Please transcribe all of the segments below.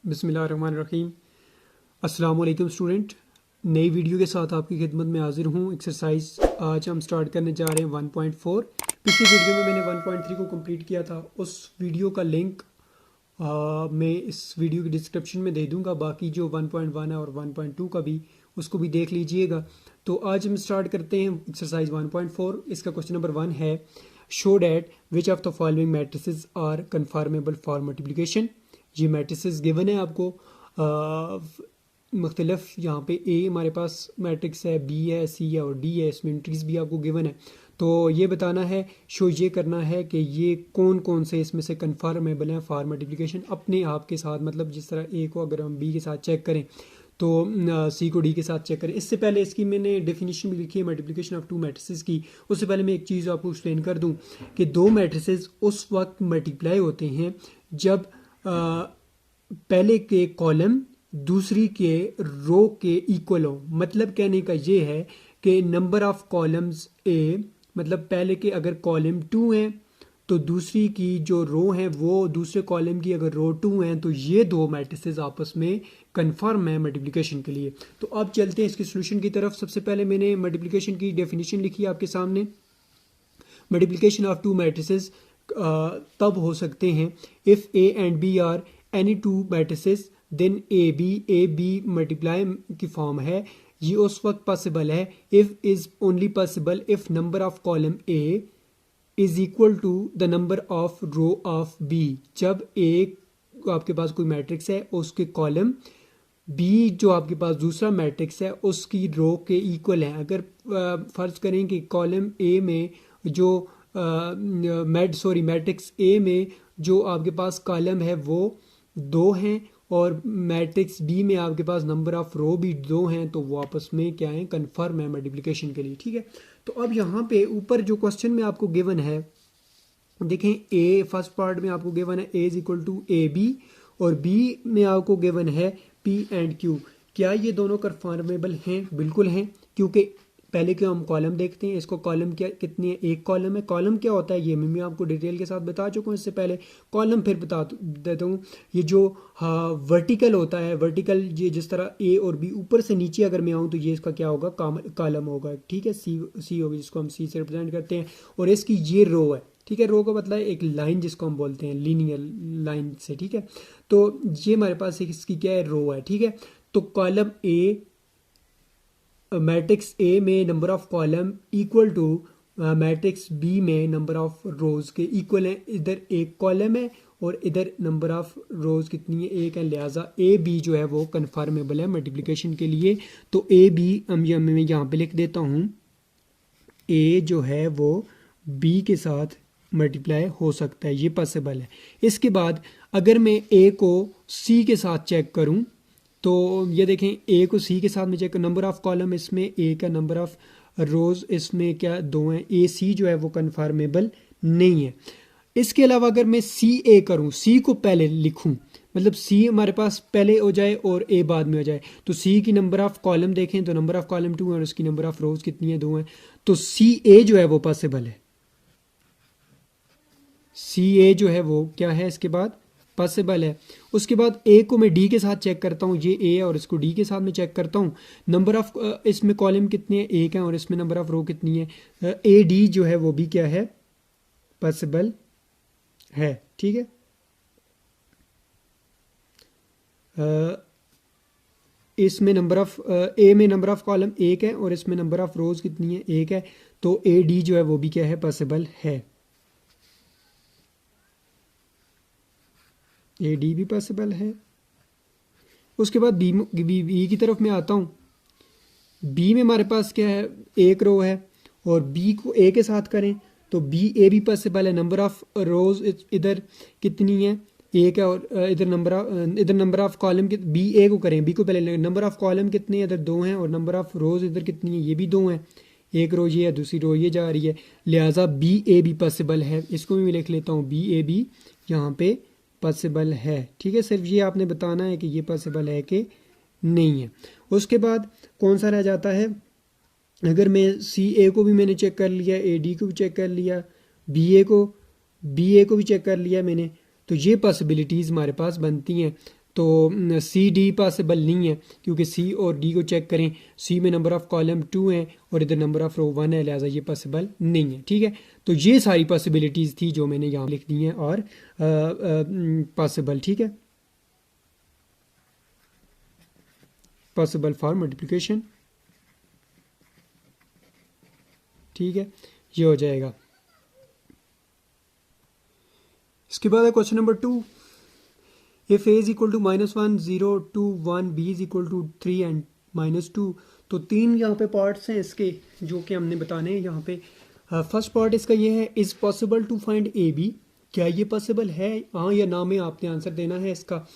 बिस्मिल्लाहिर्रहमानिर्रहीम। अस्सलाम वालेकुम स्टूडेंट, नई वीडियो के साथ आपकी खिदमत में हाजिर हूँ। एक्सरसाइज आज हम स्टार्ट करने जा रहे हैं 1.4। पिछली वीडियो में मैंने 1.3 को कंप्लीट किया था। उस वीडियो का लिंक मैं इस वीडियो की डिस्क्रिप्शन में दे दूँगा। बाकी जो 1.1 है और 1.2 का भी, उसको भी देख लीजिएगा। तो आज हम स्टार्ट करते हैं एक्सरसाइज 1.4। इसका क्वेश्चन नंबर 1 है, show that which of the following matrices are conformable for multiplication. ये मैट्रिसेस गिवन है आपको, मुख्तलिफ यहाँ पे ए हमारे पास मैट्रिक्स है, बी है, सी है और डी है। इसमें एंट्रीज भी आपको गिवन है। तो ये बताना है, शो ये करना है कि ये कौन कौन से इसमें से कन्फर्मेबल हैं फॉर मल्टीप्लिकेशन अपने आप के साथ। मतलब जिस तरह ए को अगर हम बी के साथ चेक करें तो सी को डी के साथ चेक करें। इससे पहले इसकी मैंने डेफिनेशन भी लिखी है मल्टीप्लिकेशन ऑफ टू मैट्रिसेस की। उससे पहले मैं एक चीज़ आपको एक्सप्लेन कर दूं कि दो मैट्रिसेस उस वक्त मल्टीप्लाई होते हैं जब पहले के कॉलम दूसरी के रो के इक्वल हो। मतलब कहने का ये है कि नंबर ऑफ कॉलम्स ए, मतलब पहले के अगर कॉलम 2 हैं तो दूसरी की जो रो है वो दूसरे कॉलम की अगर रो 2 हैं तो ये दो मैट्रिसेस आपस में कन्फर्म है मल्टीप्लिकेशन के लिए। तो अब चलते हैं इसके सोल्यूशन की तरफ। सबसे पहले मैंने मल्टीप्लिकेशन की डेफिनेशन लिखी है आपके सामने। मल्टीप्लिकेशन ऑफ टू मैट्रिसेस तब हो सकते हैं if A and B are any two matrices then A B multiply की फॉर्म है। ये उस वक्त पॉसिबल है if is only possible if number of column A is equal to the number of row of B. जब A आपके पास कोई matrix है उसके कॉलम बी जो आपके पास दूसरा मैट्रिक्स है उसकी रो के इक्वल है। अगर फर्ज करें कि कॉलम ए में जो मैट्रिक्स ए में जो आपके पास कॉलम है वो 2 हैं और मैट्रिक्स बी में आपके पास नंबर ऑफ रो भी 2 हैं, तो वो आपस में क्या है, कन्फर्म है मल्टीप्लिकेशन के लिए। ठीक है, तो अब यहाँ पे ऊपर जो क्वेश्चन में आपको गिवन है, देखें ए फर्स्ट पार्ट में आपको गिवन है A is equal to A B और बी में आपको गिवन है पी एंड क्यू। क्या ये दोनों कन्फर्मेबल हैं? बिल्कुल हैं, क्योंकि पहले के हम कॉलम देखते हैं। इसको कॉलम क्या कितनी है? एक कॉलम है। कॉलम क्या होता है ये मैं आपको डिटेल के साथ बता चुका हूँ इससे पहले। कॉलम फिर बता देता हूँ। ये जो वर्टिकल होता है, वर्टिकल ये जिस तरह ए और बी ऊपर से नीचे अगर मैं आऊँ तो ये इसका क्या होगा, कॉलम होगा। ठीक है, सी होगी जिसको हम सी से रिप्रेजेंट करते हैं। और इसकी ये रो है। ठीक है, रो का मतलब एक लाइन जिसको हम बोलते हैं लीनियर लाइन से। ठीक है, तो ये हमारे पास इसकी क्या है, रो है। ठीक है, तो कॉलम ए मैट्रिक्स ए में number of column equal to matrix B में नंबर ऑफ रोज के इक्वल है। इधर एक कॉलम है और इधर नंबर ऑफ रोज कितनी है, एक है। लिहाजा ए बी जो है वो कन्फर्मेबल है मल्टीप्लिकेशन के लिए। तो ए बी मैं यहाँ पे लिख देता हूँ, ए जो है वो बी के साथ मल्टीप्लाई हो सकता है, ये पॉसिबल है। इसके बाद अगर मैं ए को सी के साथ चेक करूँ तो ये देखें, ए को सी के साथ में चेक, नंबर ऑफ कॉलम इसमें एक है, नंबर ऑफ रोज इसमें क्या 2 हैं। ए सी जो है वो कन्फर्मेबल नहीं है। इसके अलावा अगर मैं सी ए करूं, सी को पहले लिखूं, मतलब सी हमारे पास पहले हो जाए और ए बाद में हो जाए, तो सी की नंबर ऑफ कॉलम देखें तो नंबर ऑफ कॉलम 2 है और उसकी नंबर ऑफ रोज कितनी है, 2 है। तो सी ए जो है वो पॉसिबल है। सी ए जो है वो क्या है, इसके बाद पॉसिबल है। उसके बाद ए को मैं डी के साथ चेक करता हूँ, ये ए है और इसको डी के साथ में चेक करता हूँ। नंबर ऑफ इसमें कॉलम कितने हैं, एक है और इसमें नंबर ऑफ रो कितनी है, ए डी जो है वो भी क्या है, पॉसिबल है। ठीक है, इसमें नंबर ऑफ ए में नंबर ऑफ कॉलम एक है और इसमें नंबर ऑफ रोज कितनी है, एक है। तो ए डी जो है वो भी क्या है, पॉसिबल है। ए डी भी पॉसिबल है। उसके बाद बी की तरफ मैं आता हूँ। बी में हमारे पास क्या है, एक रो है और बी को ए के साथ करें तो बी ए भी पॉसिबल है। नंबर ऑफ रोज इधर कितनी है, एक है और इधर नंबर ऑफ कॉलम बी ए को करें, बी को पहले नंबर ऑफ कॉलम कितने हैं, इधर 2 हैं और नंबर ऑफ रोज इधर कितनी है, ये भी 2 हैं। एक रो ये है, दूसरी रो ये जा रही है। लिहाजा बी ए भी पॉसिबल है। इसको भी मैं लिख लेता हूँ, बी ए भी यहाँ पे पॉसिबल है। ठीक है, सिर्फ ये आपने बताना है कि ये पॉसिबल है कि नहीं है। उसके बाद कौन सा रह जाता है, अगर मैं सी ए को भी मैंने चेक कर लिया, ए डी को भी चेक कर लिया, बी ए को भी चेक कर लिया मैंने, तो ये पॉसिबिलिटीज़ हमारे पास बनती हैं। तो सी डी पॉसिबल नहीं है, क्योंकि सी और डी को चेक करें, सी में नंबर ऑफ़ कॉलम 2 हैं और इधर नंबर ऑफ़ रो 1 है, लिहाजा ये पॉसिबल नहीं है। ठीक है, तो ये सारी पॉसिबिलिटीज़ थी जो मैंने यहाँ लिख दी हैं और पॉसिबल। ठीक है, पॉसिबल फॉर मल्टीप्लिकेशन। ठीक है, ये हो जाएगा। इसके बाद है question number 2, if A is equal to -1 0 2 1 B is equal to 3 and -2। तो 3 यहाँ पे पार्ट्स हैं इसके जो कि हमने बताने हैं यहाँ पे। फर्स्ट पार्ट इसका ये है, is possible to find A B. क्या ये पॉसिबल है, हाँ या ना में आपने आंसर देना है इसका।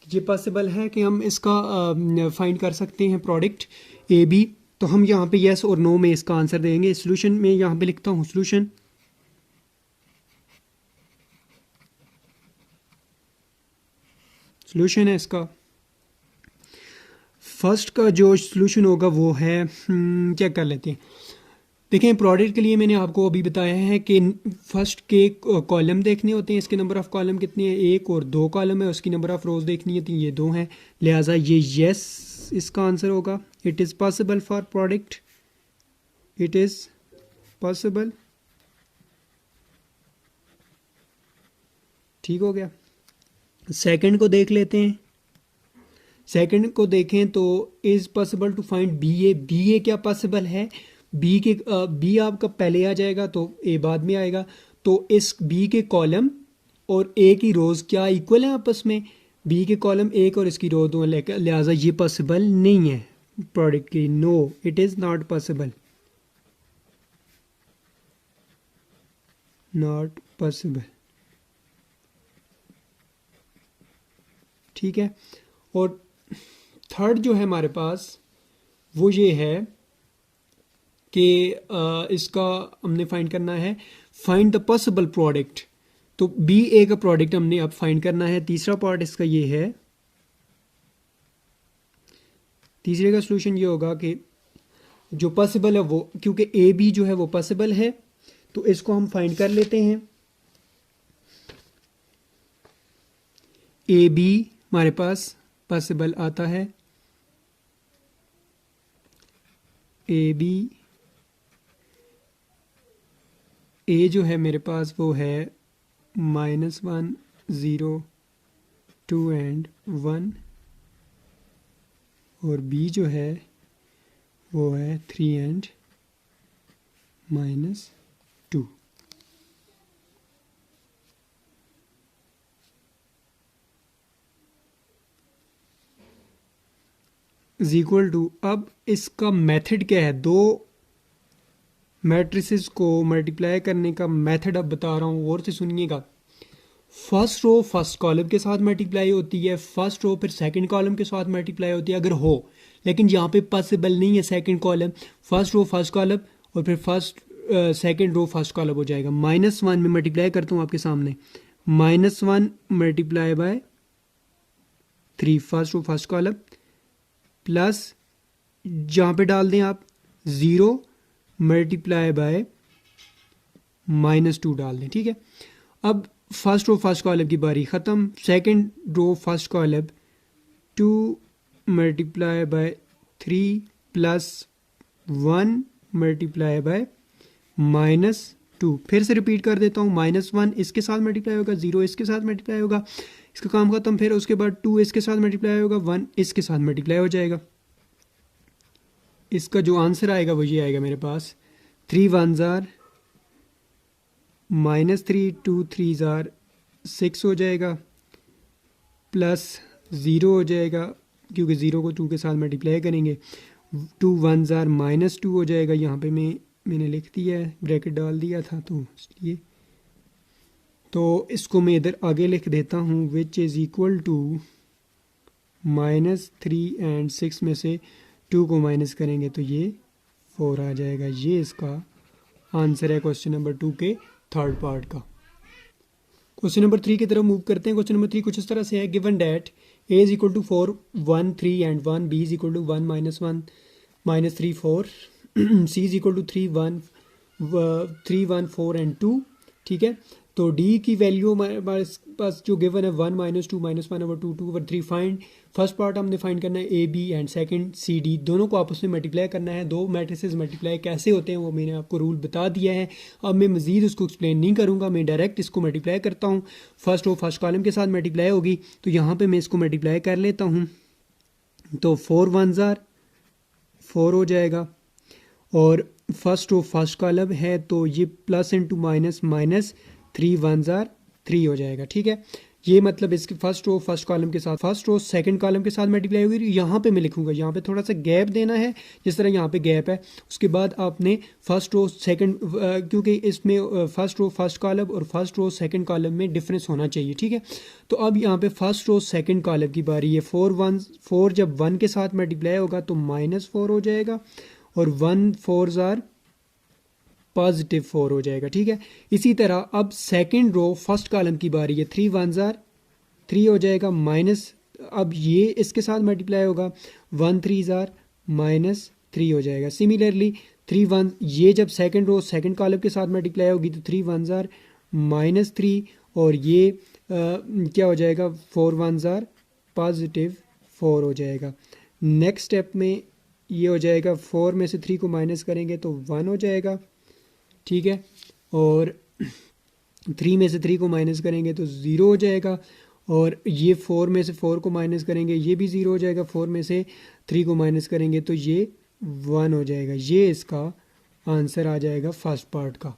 ये पॉसिबल है कि हम इसका फाइंड कर सकते हैं प्रोडक्ट ए बी, तो हम यहाँ पे येस और नो में इसका आंसर देंगे। सोल्यूशन में यहाँ पे लिखता हूँ सोल्यूशन। सोल्यूशन है इसका, फर्स्ट का जो सोल्यूशन होगा वो है चेक कर लेते हैं। देखें, प्रोडक्ट के लिए मैंने आपको अभी बताया है कि फर्स्ट के कॉलम देखने होते हैं, इसके नंबर ऑफ़ कॉलम कितने हैं, 1 और 2 कॉलम है, उसकी नंबर ऑफ़ रोज देखनी होती है, ये 2 हैं, लिहाजा ये येस इसका आंसर होगा। It is possible for product, it is possible. ठीक हो गया। सेकंड को देख लेते हैं। सेकंड को देखें तो is possible to find B A. B A क्या पॉसिबल है, बी आपका पहले आ जाएगा तो ए बाद में आएगा, तो इस बी के कॉलम और ए की रोज़ क्या इक्वल है आपस में, बी के कॉलम 1 और इसकी रो 2, लिहाजा ये पॉसिबल नहीं है प्रोडक्ट की। No, it is not possible, not possible. ठीक है, और थर्ड जो है हमारे पास वो ये है कि इसका हमने फाइंड करना है, फाइंड द पॉसिबल प्रोडक्ट। तो बी ए का प्रोडक्ट हमने अब फाइंड करना है। तीसरा पार्ट इसका ये है, तीसरे का सॉल्यूशन ये होगा कि जो पॉसिबल है वो, क्योंकि ए बी जो है वो पॉसिबल है तो इसको हम फाइंड कर लेते हैं। ए बी हमारे पास पॉसिबल आता है, ए बी, ए जो है मेरे पास वो है -1 0 2 एंड 1, और बी जो है वो है 3 एंड -2। इज इक्वल टू, अब इसका मेथड क्या है, दो मैट्रिसेस को मल्टीप्लाई करने का मेथड अब बता रहा हूँ, और से सुनिएगा। फर्स्ट रो फर्स्ट कॉलम के साथ मल्टीप्लाई होती है, फर्स्ट रो फिर सेकंड कॉलम के साथ मल्टीप्लाई होती है अगर हो, लेकिन यहाँ पे पॉसिबल नहीं है second column, first row first column और फिर first second row first column हो जाएगा। -1 में मल्टीप्लाई करता हूँ आपके सामने, -1 multiply by 3 first row first column, plus जहाँ पे डाल दें आप 0 मल्टीप्लाई बाय -2 डाल दें। ठीक है, अब फर्स्ट रो फर्स्ट कॉलम की बारी ख़त्म, second row first column 2 multiply by 3 plus 1 multiply by -2। फिर से रिपीट कर देता हूँ, -1 इसके साथ मल्टीप्लाई होगा, 0 इसके साथ मल्टीप्लाई होगा, इसका काम खत्म। फिर उसके बाद 2 इसके साथ मल्टीप्लाई होगा, 1 इसके साथ मल्टीप्लाई हो जाएगा। इसका जो आंसर आएगा वो ये आएगा मेरे पास, 3 1s are -3 2 3s are 6 हो जाएगा, प्लस 0 हो जाएगा क्योंकि 0 को 2 के साथ मल्टीप्लाई करेंगे, 2 1s are -2 हो जाएगा। यहाँ पे मैंने लिख दिया है, ब्रैकेट डाल दिया था तो इसलिए, तो इसको मैं इधर आगे लिख देता हूँ, which is equal to -3 and 6 में से 2 को माइनस करेंगे तो ये 4 आ जाएगा। ये इसका आंसर है क्वेश्चन नंबर 2 के थर्ड पार्ट का। क्वेश्चन नंबर 3 की तरफ मूव करते हैं। क्वेश्चन नंबर 3 कुछ इस तरह से है, given that A is equal to 4 1 3 and 1, B is equal to 1 -1 -3 4, C is equal to 3 1 4 and 2। ठीक है, तो डी की वैल्यू हमारे पास जो गिवन है 1 - 2 - 1/2 2/3 फाइंड। फर्स्ट पार्ट हमने फाइंड करना है A B and second C D, दोनों को आपस में मल्टीप्लाई करना है। दो मैट्रिसेस मल्टीप्लाई कैसे होते हैं वो मैंने आपको रूल बता दिया है, अब मैं मज़ीद उसको एक्सप्लेन नहीं करूँगा, मैं डायरेक्ट इसको मल्टीप्लाई करता हूँ। फर्स्ट रो फर्स्ट कॉलम के साथ मल्टीप्लाई होगी, तो यहाँ पर मैं इसको मल्टीप्लाई कर लेता हूँ। तो 4 1s are 4 हो जाएगा, और फर्स्ट रो फर्स्ट कॉलम है तो ये plus into minus minus 3 1s are 3 हो जाएगा। ठीक है, ये मतलब इसके फर्स्ट रो फर्स्ट कॉलम के साथ, फर्स्ट रो सेकंड कॉलम के साथ मल्टीप्लाई होगी। यहाँ पे मैं लिखूंगा, यहाँ पे थोड़ा सा गैप देना है, जिस तरह यहाँ पे गैप है। उसके बाद आपने फर्स्ट रो सेकंड, क्योंकि इसमें फर्स्ट रो फर्स्ट कॉलम और फर्स्ट रो सेकंड कॉलम में डिफरेंस होना चाहिए। ठीक है, तो अब यहाँ पे फर्स्ट रो सेकंड कॉलम की बारी है। 4 जब 1 के साथ मल्टीप्लाई होगा तो -4 हो जाएगा, और 1 4s are +4 हो जाएगा। ठीक है, इसी तरह अब सेकंड रो फर्स्ट कॉलम की बारी है। 3 1s are 3 हो जाएगा, माइनस, अब ये इसके साथ मल्टीप्लाई होगा, 1 3s are -3 हो जाएगा। सिमिलरली 3 1, ये जब सेकंड रो सेकंड कॉलम के साथ मल्टीप्लाई होगी तो 3 1s are -3, और ये क्या हो जाएगा, 4 1s are +4 हो जाएगा। नेक्स्ट स्टेप में ये हो जाएगा, 4 में से 3 को माइनस करेंगे तो 1 हो जाएगा। ठीक है, और 3 में से 3 को माइनस करेंगे तो 0 हो जाएगा, और ये 4 में से 4 को माइनस करेंगे, ये भी 0 हो जाएगा। 4 में से 3 को माइनस करेंगे तो ये 1 हो जाएगा। ये इसका आंसर आ जाएगा फर्स्ट पार्ट का।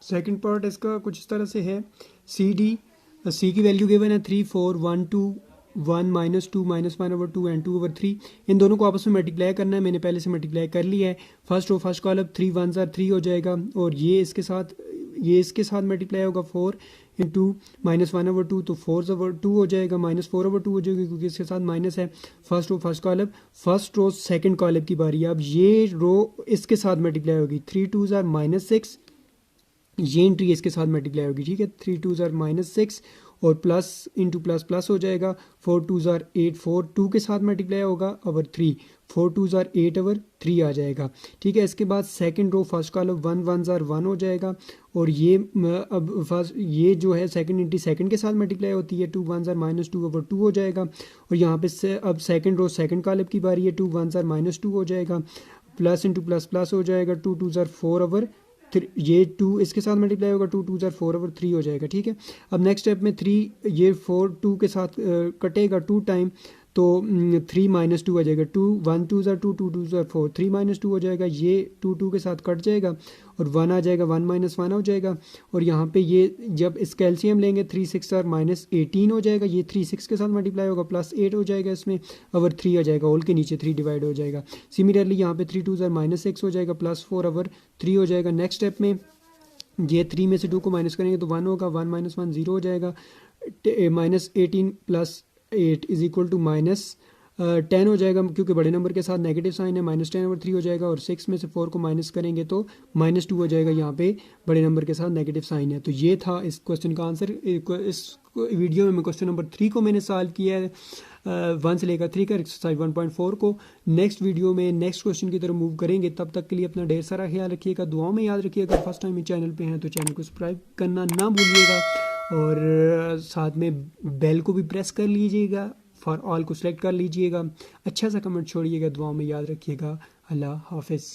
सेकंड पार्ट इसका कुछ इस तरह से है, सी डी, सी की वैल्यू गिवन है 3 4 1 2 1 -2 -1/2 एंड 2/3। इन दोनों को आपस में मल्टीप्लाई करना है, मैंने पहले से मल्टीप्लाई कर लिया है। First row first column 3 1s are 3 हो जाएगा, और ये इसके साथ मल्टीप्लाई होगा 4 इंटू -1/2 तो 4/2 हो जाएगा, -4/2 हो जाएगा क्योंकि इसके साथ माइनस है। First row first column, first row second column की बारी है। अब ये रो इसके साथ मल्टीप्लाई होगी, 3 2s are -6, ये एंट्री इसके साथ मल्टीप्लाई होगी। ठीक है, 3 2s are -6, और प्लस इंटू प्लस प्लस हो जाएगा। 4 2s are 8, 4 2 के साथ मल्टीप्लाई होगा, ओवर 3, 4 2s are 8 ओवर 3 आ जाएगा। ठीक है, इसके बाद second row first column 1 1s are 1 हो जाएगा, और ये अब फर्स्ट ये जो है सेकंड इंटू सेकंड के साथ मल्टीप्लाई होती है, 2 1s are -2 ओवर 2 हो जाएगा। और यहाँ पे अब सेकंड रो सेकंड कॉलम की बारी है, 2 1s are -2 हो जाएगा, प्लस इंटू प्लस प्लस हो जाएगा, 2 2s are 4 ओवर 3, ये 2 इसके साथ मल्टीप्लाई होगा, 2 2s are 4 ओवर 3 हो जाएगा। ठीक है, अब नेक्स्ट स्टेप में 3, ये 4 2 के साथ कटेगा 2 टाइम, तो 3 -2 आ जाएगा। 2 1 2s are 2 2 2s are 4, 3 -2 हो जाएगा, ये 2 2 के साथ कट जाएगा, और 1 आ जाएगा, 1 -1 हो जाएगा। और यहाँ पे ये जब इस कैल्शियम लेंगे 3 6 are -18 हो जाएगा, ये 3 6 के साथ मल्टीप्लाई होगा, +8 हो जाएगा इसमें, ओवर 3 आ जाएगा, होल के नीचे 3 डिवाइड हो जाएगा। सिमिलरली यहाँ पे 3 2s are -6 हो जाएगा, +4 ओवर 3 हो जाएगा। नेक्स्ट स्टेप में ये 3 में से 2 को माइनस करेंगे तो 1 होगा, 1 -1 0 हो जाएगा, -18 + 8 इज इक्वल टू -10 हो जाएगा, क्योंकि बड़े नंबर के साथ नेगेटिव साइन है, -10 ओवर 3 हो जाएगा। और 6 में से 4 को माइनस करेंगे तो -2 हो जाएगा, यहाँ पे बड़े नंबर के साथ नेगेटिव साइन है। तो ये था इस क्वेश्चन का आंसर। इस वीडियो में मैं क्वेश्चन नंबर 3 को मैंने सॉल्व किया है, 1 से लेकर 3 का, एक्सरसाइज 1.4 को। नेक्स्ट वीडियो में नेक्स्ट क्वेश्चन की तरफ मूव करेंगे, तब तक के लिए अपना ढेर सारा ख्याल रखिएगा, दुआओं में याद रखिएगा। फर्स्ट टाइम इस चैनल पे हैं तो चैनल को सब्सक्राइब करना ना भूलिएगा, और साथ में बेल को भी प्रेस कर लीजिएगा, फॉर ऑल को सिलेक्ट कर लीजिएगा। अच्छा सा कमेंट छोड़िएगा, दुआओं में याद रखिएगा। अल्लाह हाफिज़।